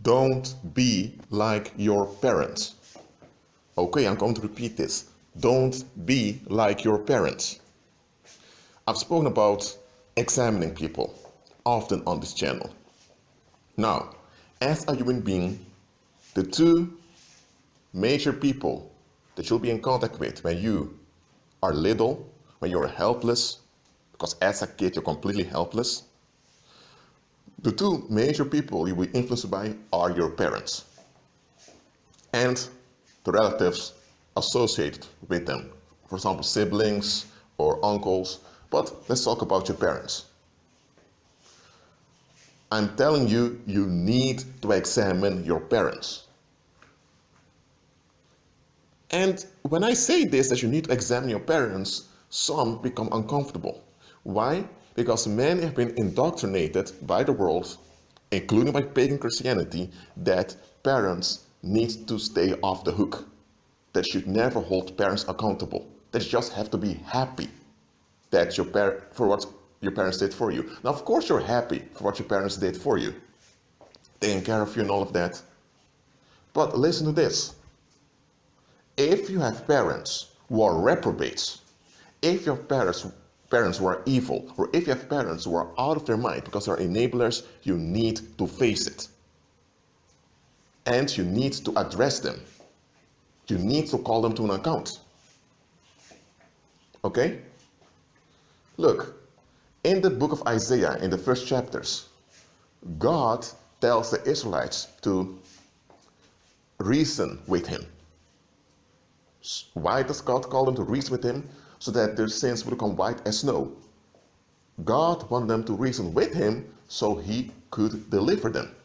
Don't be like your parents. Okay, I'm going to repeat this. Don't be like your parents. I've spoken about examining people often on this channel. Now, as a human being, the two major people that you'll be in contact with when you are little, when you're helpless, because as a kid you're completely helpless, the two major people you will be influenced by are your parents and the relatives associated with them. For example, siblings or uncles. But let's talk about your parents. I'm telling you, you need to examine your parents. And when I say this, that you need to examine your parents, some become uncomfortable. Why? Because many have been indoctrinated by the world, including by pagan Christianity, that parents need to stay off the hook. That you should never hold parents accountable. That you just have to be happy that for what your parents did for you. Now, of course, you're happy for what your parents did for you, taking care of you and all of that. But listen to this. If you have parents who are reprobates, if your parents who are evil, or if you have parents who are out of their mind because they're enablers, you need to face it. And you need to address them. You need to call them to an account. Okay? Look, in the book of Isaiah, in the first chapters, God tells the Israelites to reason with him. Why does God call them to reason with him? So that their sins will become white as snow. God wanted them to reason with him so he could deliver them.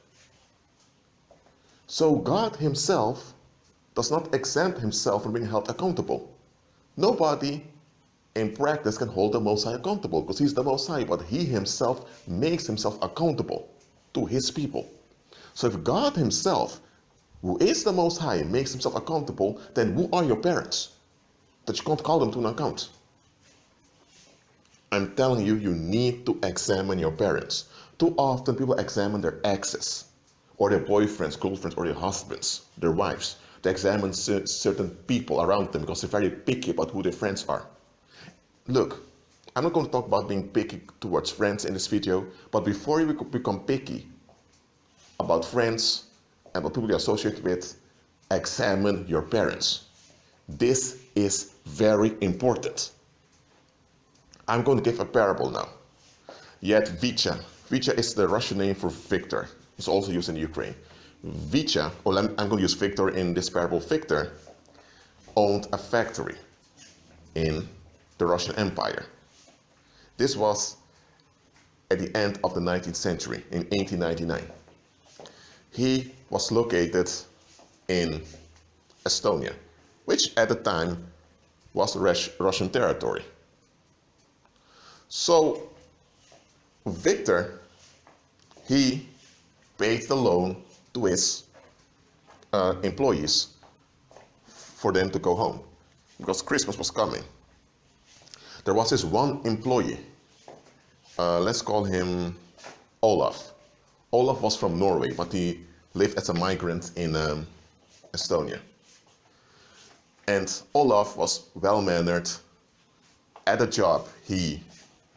So God himself does not exempt himself from being held accountable. Nobody in practice can hold the Most High accountable because he's the Most High, but he himself makes himself accountable to his people. So if God himself, who is the Most High, makes himself accountable, then who are your parents that you can't call them to an account? I'm telling you, you need to examine your parents. Too often people examine their exes or their boyfriends, girlfriends, or their husbands, their wives. They examine certain people around them because they're very picky about who their friends are. Look, I'm not going to talk about being picky towards friends in this video, but before you become picky about friends and what people you associate with, examine your parents. This is very important. I'm going to give a parable now. Yet Vicha. Vicha is the Russian name for Victor. It's also used in Ukraine. Vicha, or I'm going to use Victor in this parable. Victor owned a factory in the Russian Empire. This was at the end of the 19th century, in 1899. He was located in Estonia, which at the time was Russian territory. So Victor, he paid the loan to his employees for them to go home because Christmas was coming. There was this one employee, let's call him Olaf. Olaf was from Norway, but he lived as a migrant in Estonia. And Olaf was well-mannered. At a job, he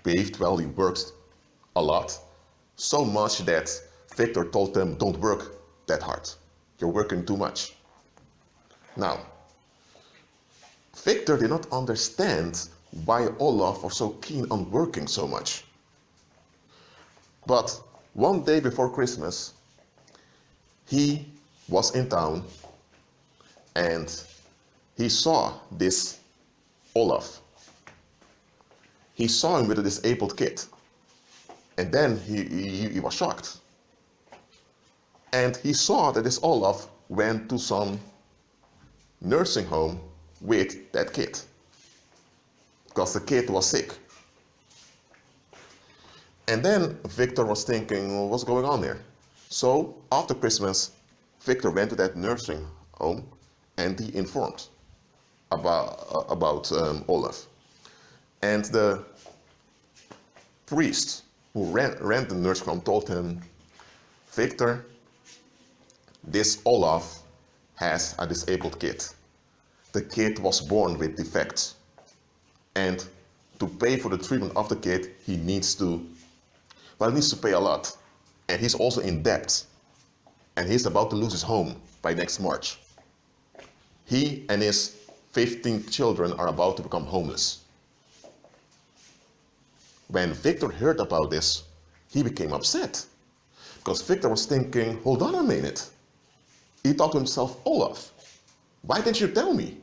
behaved well, he worked a lot. So much that Victor told them, don't work that hard. You're working too much. Now, Victor did not understand why Olaf was so keen on working so much. But one day before Christmas, he was in town and he saw this Olaf. He saw him with a disabled kid. And then he was shocked. And he saw that this Olaf went to some nursing home with that kid. Because the kid was sick. And then Victor was thinking, well, what's going on here? So after Christmas, Victor went to that nursing home and he informed about Olaf. And the priest who ran the nursing home told him, Victor, this Olaf has a disabled kid. The kid was born with defects. And to pay for the treatment of the kid, he needs to pay a lot. And he's also in debt. And he's about to lose his home by next March. He and his 15 children are about to become homeless. When Victor heard about this, he became upset. Because Victor was thinking, hold on a minute. He thought to himself, Olaf, why didn't you tell me?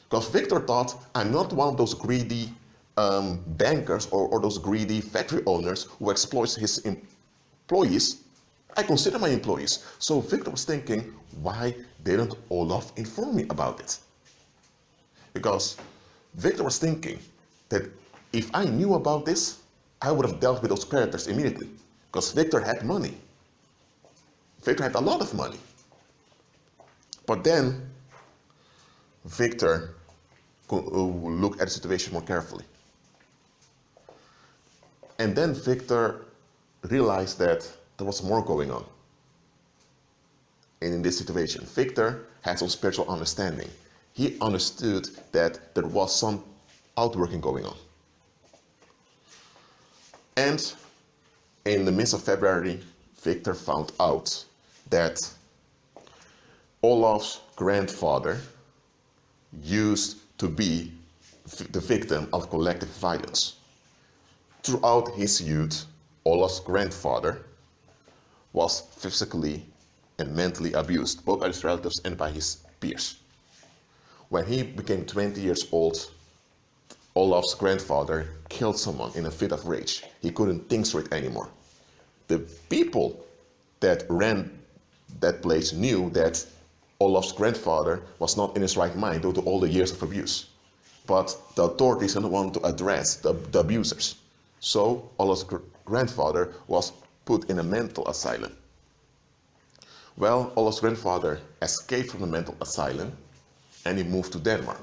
Because Victor thought, I'm not one of those greedy bankers or those greedy factory owners who exploits his employees. I consider my employees. So Victor was thinking, why didn't Olaf inform me about it? Because Victor was thinking that if I knew about this, I would have dealt with those creditors immediately. Because Victor had money. Victor had a lot of money. But then Victor looked at the situation more carefully. And then Victor realized that there was more going on. And in this situation, Victor had some spiritual understanding. He understood that there was some outworking going on. And in the midst of February, Victor found out that Olaf's grandfather used to be the victim of collective violence. Throughout his youth, Olaf's grandfather was physically and mentally abused, both by his relatives and by his peers. When he became 20 years old, Olaf's grandfather killed someone in a fit of rage. He couldn't think straight anymore. The people that ran that place knew that Olaf's grandfather was not in his right mind due to all the years of abuse. But the authorities didn't want to address the abusers. So Olaf's grandfather was put in a mental asylum. Well, Olaf's grandfather escaped from the mental asylum and he moved to Denmark.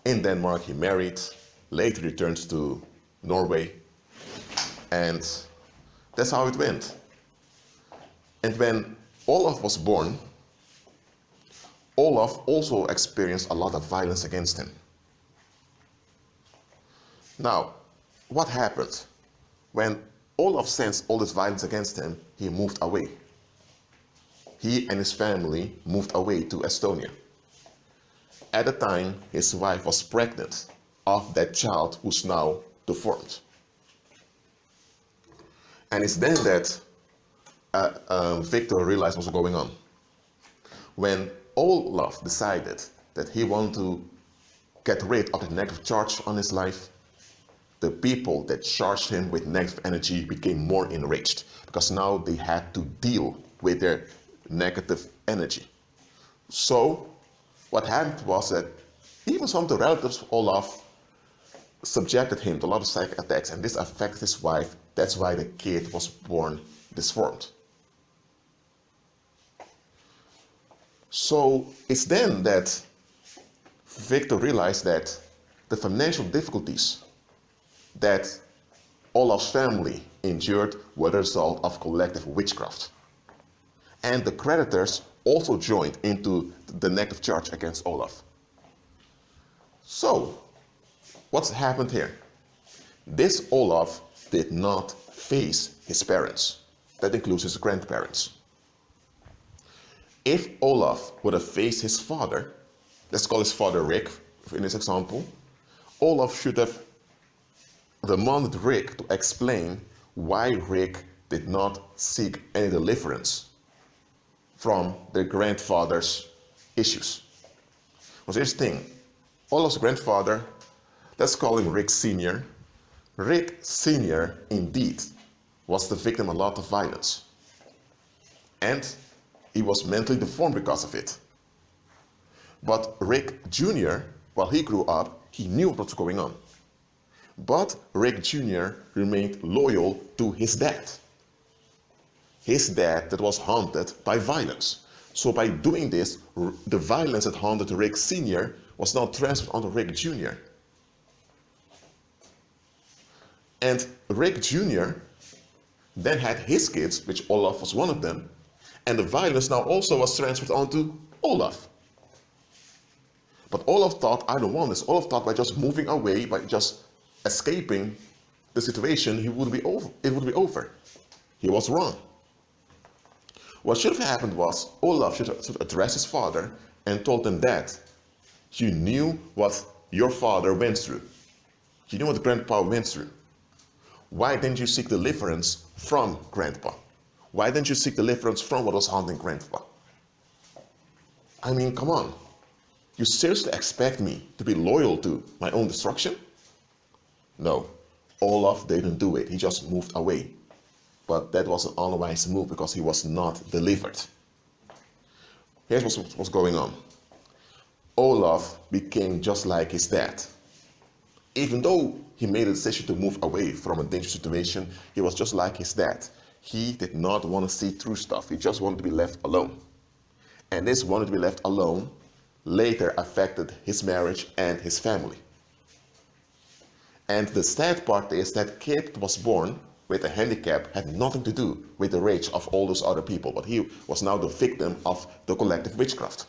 In Denmark, he married, later returned to Norway, and that's how it went. And when Olaf was born, Olaf also experienced a lot of violence against him. Now, what happened? When Olaf sensed all this violence against him, he moved away. He and his family moved away to Estonia. At the time, his wife was pregnant of that child who's now deformed. And it's then that Victor realized what was going on. When Olaf decided that he wanted to get rid of the negative charge on his life, the people that charged him with negative energy became more enraged because now they had to deal with their negative energy. So what happened was that even some of the relatives of Olaf subjected him to a lot of psychic attacks, and this affected his wife. That's why the kid was born deformed. So it's then that Victor realized that the financial difficulties that Olaf's family endured were the result of collective witchcraft. And the creditors also joined into the negative charge against Olaf. So, what's happened here? This Olaf did not face his parents. That includes his grandparents. If Olaf would have faced his father, let's call his father Rick in this example, Olaf should have demanded Rick to explain why Rick did not seek any deliverance from their grandfather's issues. Because here's the thing, Olaf's grandfather, let's call him Rick Sr. Rick Sr. indeed was the victim of a lot of violence. And he was mentally deformed because of it. But Rick Jr., while he grew up, he knew what was going on. But Rick Jr. remained loyal to his dad. His dad that was haunted by violence. So by doing this, the violence that haunted Rick Sr. was now transferred onto Rick Jr. And Rick Jr. then had his kids, which Olaf was one of them, and the violence now also was transferred onto Olaf. But Olaf thought, I don't want this. Olaf thought by just moving away, by just escaping the situation, it would be over. He was wrong. What should have happened was Olaf should address his father and told him that you knew what your father went through. You knew what grandpa went through. Why didn't you seek deliverance from grandpa? Why didn't you seek deliverance from what was haunting grandpa? I mean, come on. You seriously expect me to be loyal to my own destruction? No, Olaf didn't do it. He just moved away. But that was an unwise move because he was not delivered. Here's what's going on. Olaf became just like his dad. Even though he made a decision to move away from a dangerous situation, he was just like his dad. He did not want to see through stuff. He just wanted to be left alone. And this wanted to be left alone later affected his marriage and his family. And the sad part is that kid that was born with a handicap had nothing to do with the rage of all those other people, but he was now the victim of the collective witchcraft.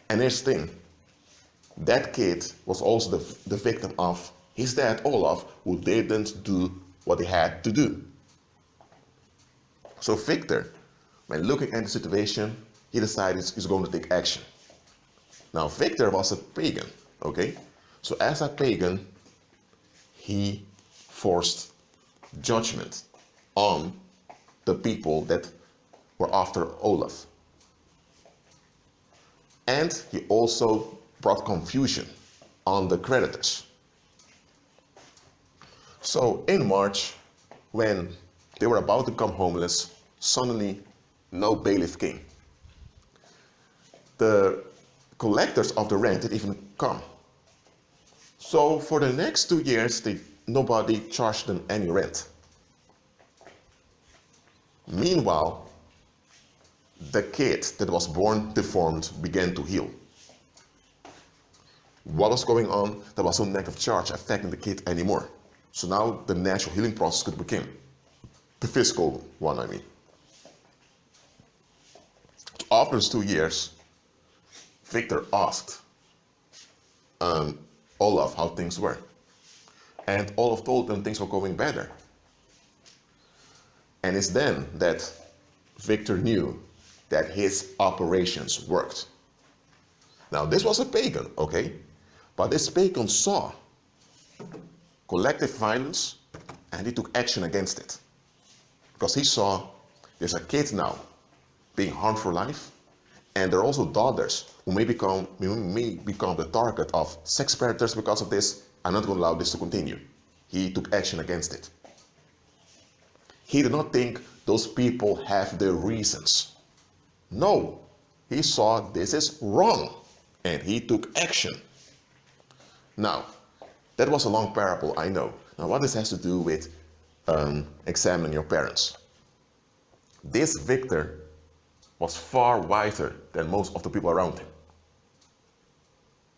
And here's the thing, that kid was also the victim of his dad, Olaf, who didn't do what he had to do. So Victor, when looking at the situation, he decided he's going to take action. Now Victor was a pagan, okay? So as a pagan, he forced judgment on the people that were after Olaf. And he also brought confusion on the creditors. So in March, when they were about to become homeless, suddenly no bailiff came. The collectors of the rent didn't even come. So for the next 2 years, nobody charged them any rent. Meanwhile, the kid that was born deformed began to heal. What was going on? There was no negative charge affecting the kid anymore. So now the natural healing process could begin. The physical one, I mean. After those 2 years, Victor asked Olaf how things were. And Olaf told him things were going better. And it's then that Victor knew that his operations worked. Now, this was a pagan, okay? But this pagan saw collective violence and he took action against it. Because he saw there's a kid now being harmed for life, and there are also daughters who may become the target of sex predators because of this. I'm not going to allow this to continue. He took action against it. He did not think those people have their reasons. No, he saw this is wrong, and he took action. Now, that was a long parable, I know. Now, what this has to do with examining your parents? This Victor was far wiser than most of the people around him.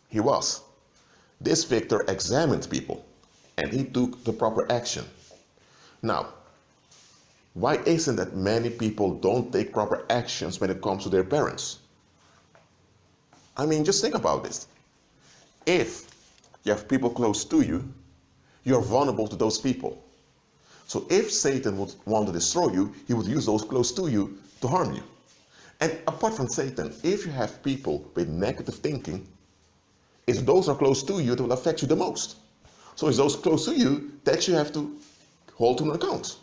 He was. This Victor examined people, and he took the proper action. Now, why isn't that many people don't take proper actions when it comes to their parents? I mean, just think about this. If you have people close to you, you're vulnerable to those people. So if Satan would want to destroy you, he would use those close to you to harm you. And apart from Satan, if you have people with negative thinking, it's those who are close to you that will affect you the most. So it's those close to you that you have to hold to an account.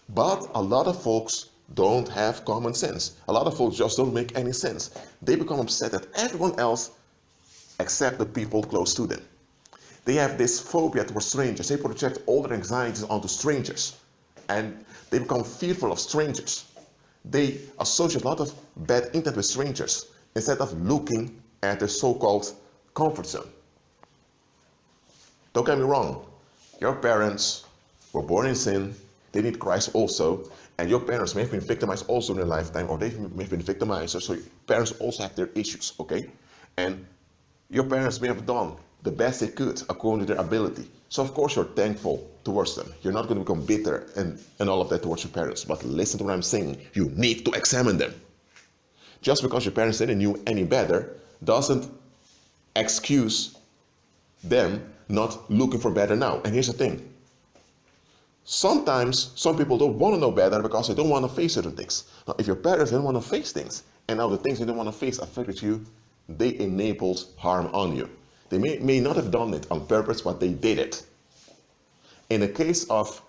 But a lot of folks don't have common sense. A lot of folks just don't make any sense. They become upset at everyone else except the people close to them. They have this phobia towards strangers. They project all their anxieties onto strangers. And they become fearful of strangers. They associate a lot of bad intent with strangers instead of looking at their so-called comfort zone. Don't get me wrong. Your parents were born in sin. They need Christ also. And your parents may have been victimized also in their lifetime, or they may have been victimizers. So parents also have their issues, okay? And your parents may have done the best they could according to their ability. So of course you're thankful towards them. You're not going to become bitter and all of that towards your parents. But listen to what I'm saying. You need to examine them. Just because your parents didn't know any better doesn't excuse them not looking for better now. And here's the thing. Sometimes some people don't want to know better because they don't want to face certain things. Now, if your parents don't want to face things, and now the things they don't want to face affected you, they enabled harm on you. They may not have done it on purpose, but they did it. In the case of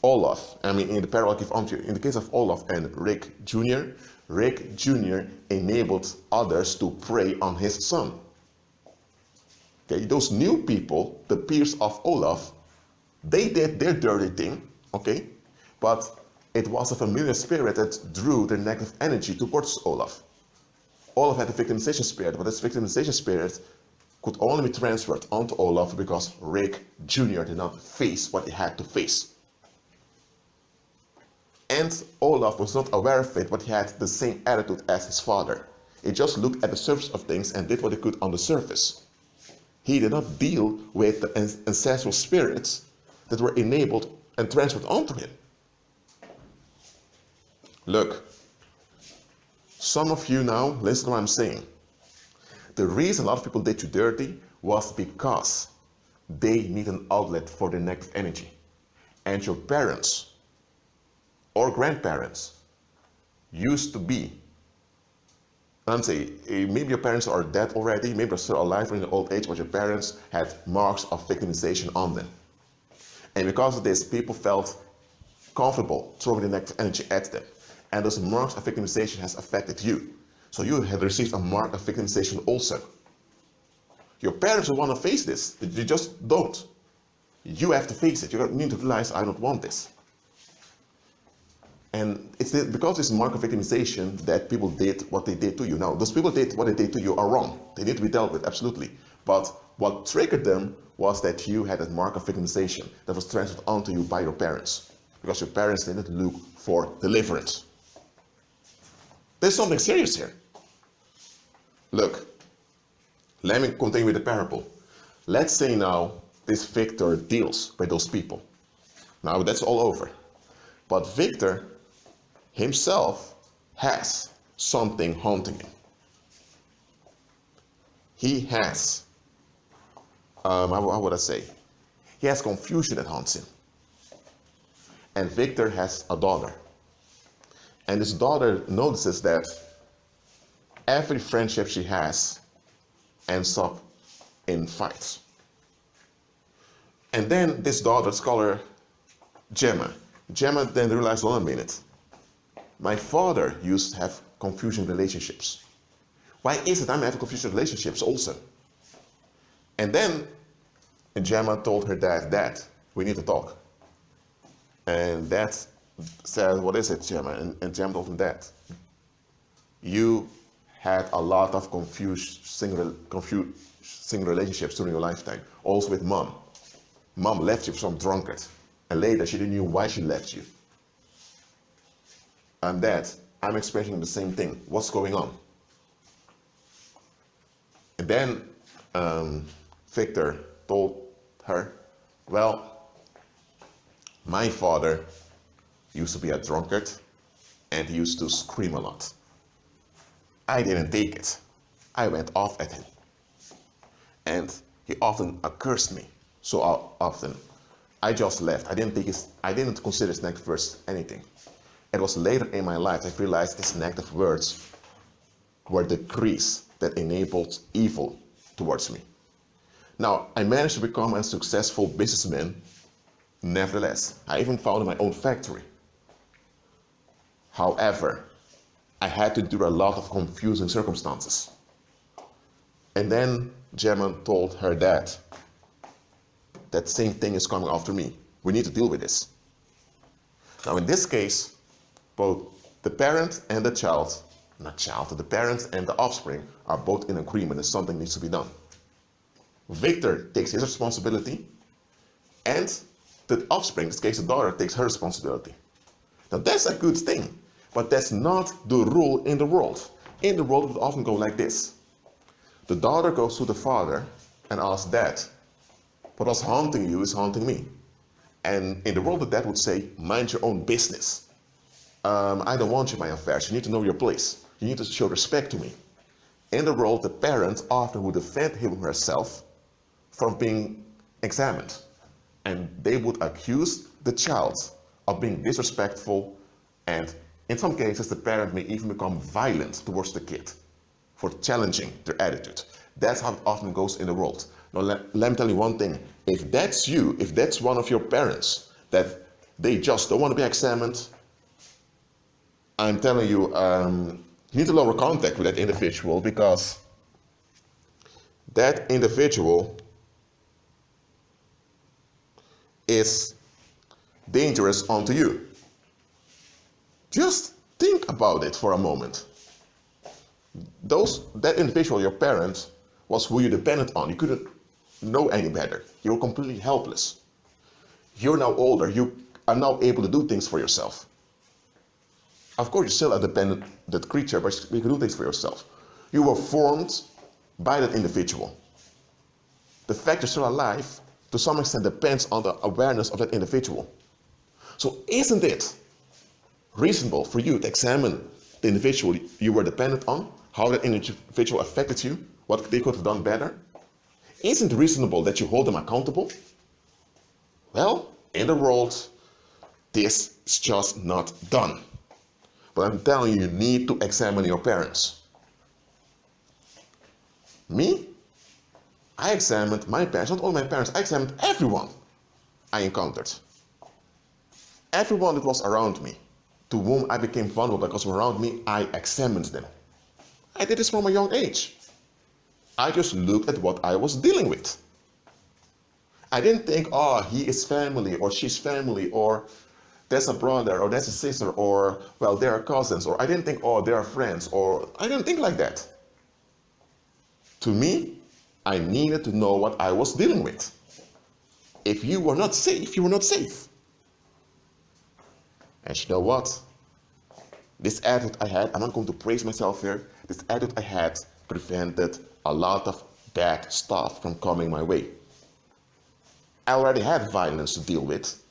Olaf, in the parallel I give unto you, in the case of Olaf and Rick Jr. enabled others to prey on his son. Okay, those new people, the peers of Olaf, they did their dirty thing, okay? But it was a familiar spirit that drew their negative energy towards Olaf. Olaf had a victimization spirit, but this victimization spirit could only be transferred onto Olaf because Rick Jr. did not face what he had to face. And Olaf was not aware of it, but he had the same attitude as his father. He just looked at the surface of things and did what he could on the surface. He did not deal with the ancestral spirits that were enabled and transferred onto him. Look, some of you now, listen to what I'm saying. The reason a lot of people did you dirty was because they need an outlet for their negative energy. And your parents or grandparents used to be, I'm saying, maybe your parents are dead already, maybe they're still alive or in the old age, but your parents had marks of victimization on them. And because of this, people felt comfortable throwing the negative energy at them. And those marks of victimization has affected you. So you have received a mark of victimization also. Your parents don't want to face this. They just don't. You have to face it. You need to realize, I don't want this. And it's because this mark of victimization that people did what they did to you. Now, those people did what they did to you are wrong. They need to be dealt with, absolutely. But what triggered them was that you had a mark of victimization that was transferred onto you by your parents. Because your parents didn't look for deliverance. There's something serious here. Look, let me continue with the parable. Let's say now this Victor deals with those people. Now that's all over. But Victor himself has something haunting him. He has, how would I say? He has confusion that haunts him. And Victor has a daughter. And this daughter notices that every friendship she has ends up in fights. And then this daughter, let's call her Gemma. Gemma then realized, hold on a minute. My father used to have confusing relationships. Why is it I'm having confusing relationships also? And then Gemma told her dad, we need to talk. And Dad said, what is it, Gemma? And Gemma told him that. You had a lot of confusing relationships during your lifetime. Also with Mom. Mom left you for some drunkard. And later she didn't know why she left you. And Dad, I'm experiencing the same thing. What's going on? And then Victor told her, well, my father used to be a drunkard and he used to scream a lot. I didn't take it. I went off at him. And he often cursed me so often. I just left. I didn't consider his negative words anything. It was later in my life I realized his negative words were the grease that enabled evil towards me. Now, I managed to become a successful businessman. Nevertheless, I even founded my own factory. However, I had to endure a lot of confusing circumstances. And then Gemma told her dad, that same thing is coming after me. We need to deal with this. Now in this case, both the parent and the child, the parent and the offspring are both in agreement that something needs to be done. Victor takes his responsibility and the offspring, in this case the daughter, takes her responsibility. Now that's a good thing, but that's not the rule in the world. In the world it would often go like this. The daughter goes to the father and ask Dad, what was haunting you is haunting me. And in the world, the dad would say, mind your own business. I don't want you in my affairs. You need to know your place. You need to show respect to me. In the world, the parent often would defend him or herself from being examined. And they would accuse the child of being disrespectful, and in some cases the parent may even become violent towards the kid for challenging their attitude. That's how it often goes in the world. Now let me tell you one thing. If that's you, if that's one of your parents, that they just don't want to be examined, I'm telling you, you need to lower contact with that individual, because that individual is dangerous onto you. Just think about it for a moment. That individual, your parent, was who you depended on. You couldn't know any better. You were completely helpless. You're now older. You are now able to do things for yourself. Of course, you're still a dependent creature, but you can do things for yourself. You were formed by that individual. The fact you're still alive, to some extent, depends on the awareness of that individual. So isn't it reasonable for you to examine the individual you were dependent on, how that individual affected you, what they could have done better? Isn't it reasonable that you hold them accountable? Well, in the world, this is just not done. But I'm telling you, you need to examine your parents. Me? I examined my parents, not only my parents, I examined everyone I encountered. Everyone that was around me, to whom I became vulnerable because around me, I examined them. I did this from a young age. I just looked at what I was dealing with. I didn't think, oh, he is family, or she's family, or that's a brother, or that's a sister, or, well, they are cousins, or I didn't think, oh, they are friends, or I didn't think like that. To me, I needed to know what I was dealing with. If you were not safe, you were not safe. And you know what? This attitude I had, I'm not going to praise myself here, this attitude I had prevented a lot of bad stuff from coming my way. I already had violence to deal with,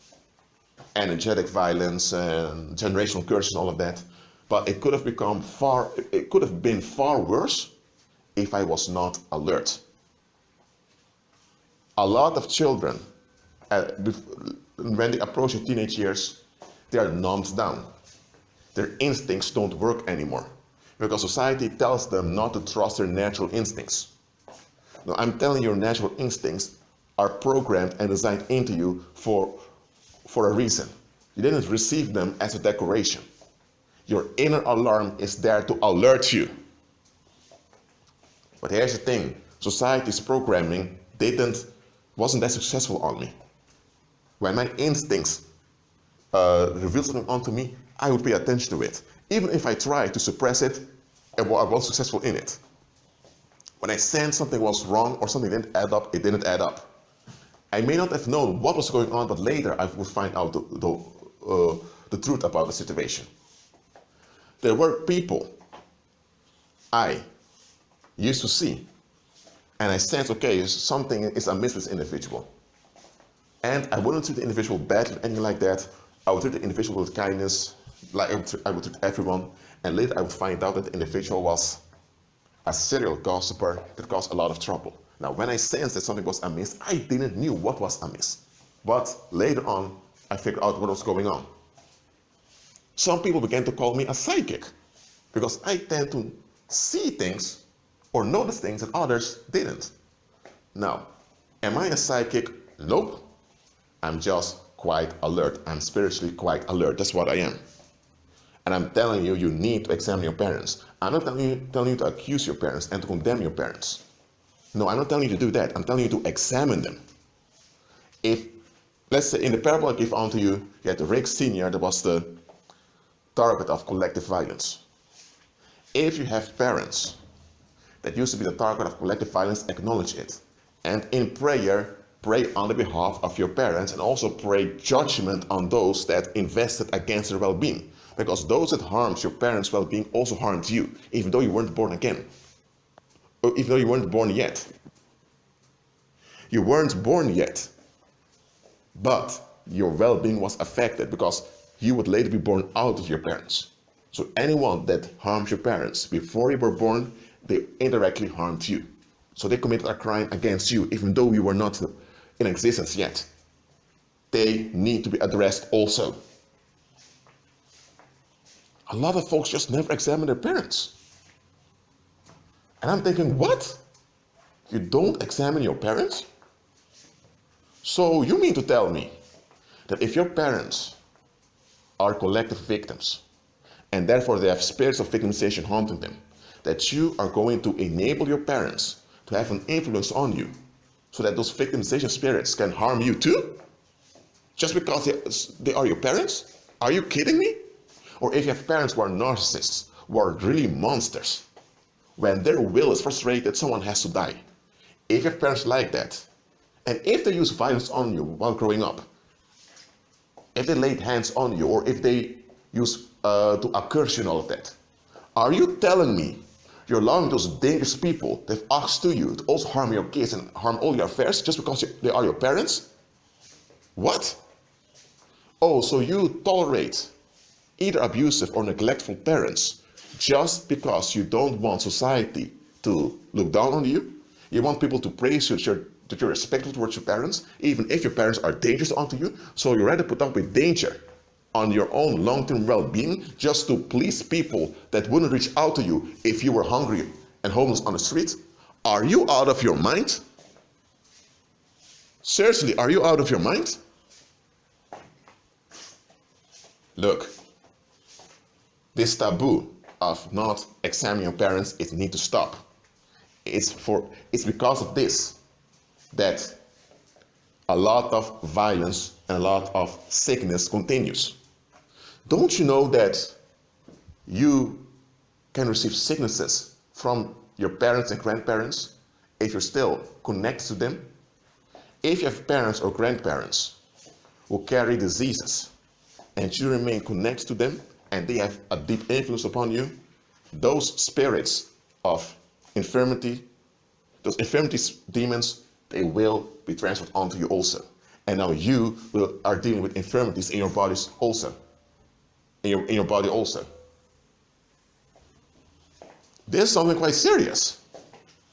energetic violence and generational curses and all of that, but it could have been far worse if I was not alert. A lot of children, when they approach their teenage years, they are numbed down. Their instincts don't work anymore because society tells them not to trust their natural instincts. Now, I'm telling you, your natural instincts are programmed and designed into you for a reason. You didn't receive them as a decoration. Your inner alarm is there to alert you. But here's the thing, society's programming wasn't that successful on me. When my instincts revealed something onto me, I would pay attention to it. Even if I tried to suppress it, I wasn't successful in it. When I sensed something was wrong or something didn't add up, it didn't add up. I may not have known what was going on, but later I would find out the truth about the situation. There were people I used to see, and I sensed, okay, something is amiss with this individual. And I wouldn't treat the individual badly or anything like that. I would treat the individual with kindness, like I would treat everyone. And later I would find out that the individual was a serial gossiper that caused a lot of trouble. Now, when I sensed that something was amiss, I didn't know what was amiss. But later on, I figured out what was going on. Some people began to call me a psychic because I tend to see things or notice things that others didn't. Now, am I a psychic? Nope. I'm just quite alert. I'm spiritually quite alert. That's what I am. And I'm telling you, you need to examine your parents. I'm not telling you to accuse your parents and to condemn your parents. No, I'm not telling you to do that. I'm telling you to examine them. If, let's say, in the parable I give unto you, you had the Rick Sr. that was the target of collective violence. If you have parents that used to be the target of collective violence, acknowledge it. And in prayer, pray on the behalf of your parents and also pray judgment on those that invested against their well-being. Because those that harmed your parents' well-being also harmed you, even though you weren't born again. Or even though you weren't born yet. You weren't born yet, but your well-being was affected because you would later be born out of your parents. So anyone that harms your parents before you were born, they indirectly harmed you. So they committed a crime against you, even though you were not in existence yet. They need to be addressed also. A lot of folks just never examine their parents. And I'm thinking, what? You don't examine your parents? So you mean to tell me that if your parents are collective victims, and therefore they have spirits of victimization haunting them, that you are going to enable your parents to have an influence on you, so that those victimization spirits can harm you too? Just because they are your parents? Are you kidding me? Or if you have parents who are narcissists, who are really monsters, when their will is frustrated, someone has to die. If you have parents like that, and if they use violence on you while growing up, if they laid hands on you, or if they use to accuse you and all of that, are you telling me you're allowing those dangerous people that have access to you to also harm your kids and harm all your affairs just because they are your parents? What? Oh, so you tolerate either abusive or neglectful parents just because you don't want society to look down on you? You want people to praise you that you're respectful towards your parents, even if your parents are dangerous onto you. So you rather put up with danger on your own long-term well-being just to please people that wouldn't reach out to you if you were hungry and homeless on the street? Are you out of your mind? Seriously, are you out of your mind? Look, this taboo of not examining your parents, it needs to stop. It's because of this that a lot of violence and a lot of sickness continues. Don't you know that you can receive sicknesses from your parents and grandparents if you're still connected to them? If you have parents or grandparents who carry diseases and you remain connected to them and they have a deep influence upon you, those spirits of infirmity, those infirmity demons, they will be transferred onto you also. And now you are dealing with infirmities in your bodies also. In your body also. This is something quite serious.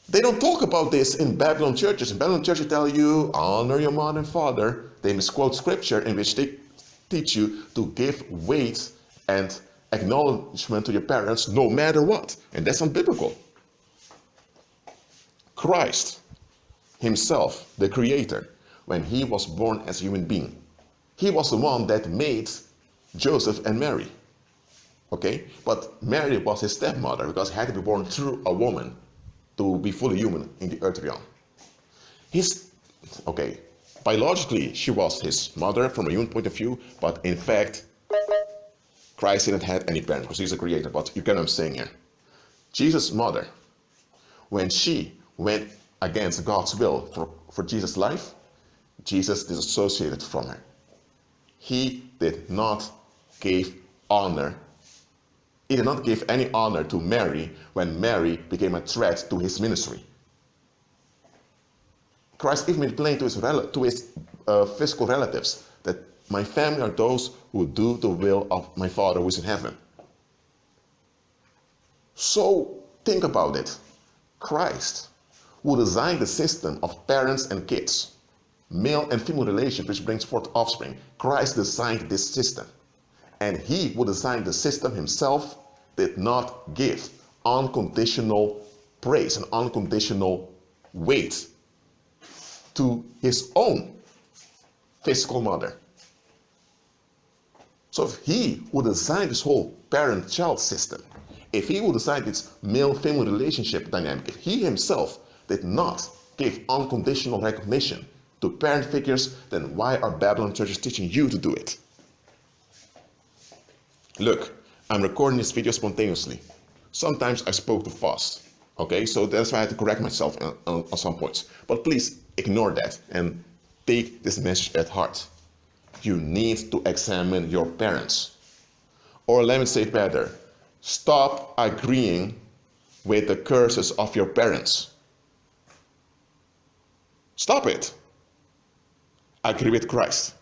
They don't talk about this in Babylon churches. In Babylon churches tell you, honor your mother and father. They misquote scripture in which they teach you to give weight and acknowledgement to your parents no matter what. And that's unbiblical. Christ himself, the creator, when he was born as a human being, he was the one that made Joseph and Mary. Okay? But Mary was his stepmother because he had to be born through a woman to be fully human in the earth realm. Biologically, she was his mother from a human point of view, but in fact, Christ didn't have any parents because he's a creator, but you get what I'm saying here. Jesus' mother, when she went against God's will for Jesus' life, Jesus disassociated from her. He did not give honor. He did not give any honor to Mary when Mary became a threat to his ministry. Christ even made plain to his physical relatives that my family are those who do the will of my Father who is in heaven. So think about it. Christ, who designed the system of parents and kids, male and female relations which brings forth offspring, Christ designed this system. And he who designed the system himself did not give unconditional praise and unconditional weight to his own physical mother. So if he who designed this whole parent-child system, if he who designed this male-female relationship dynamic, if he himself did not give unconditional recognition to parent figures, then why are Babylon churches teaching you to do it? Look, I'm recording this video spontaneously. Sometimes I spoke too fast. Okay, so that's why I had to correct myself on some points. But please ignore that and take this message at heart. You need to examine your parents. Or let me say it better. Stop agreeing with the curses of your parents. Stop it. Agree with Christ.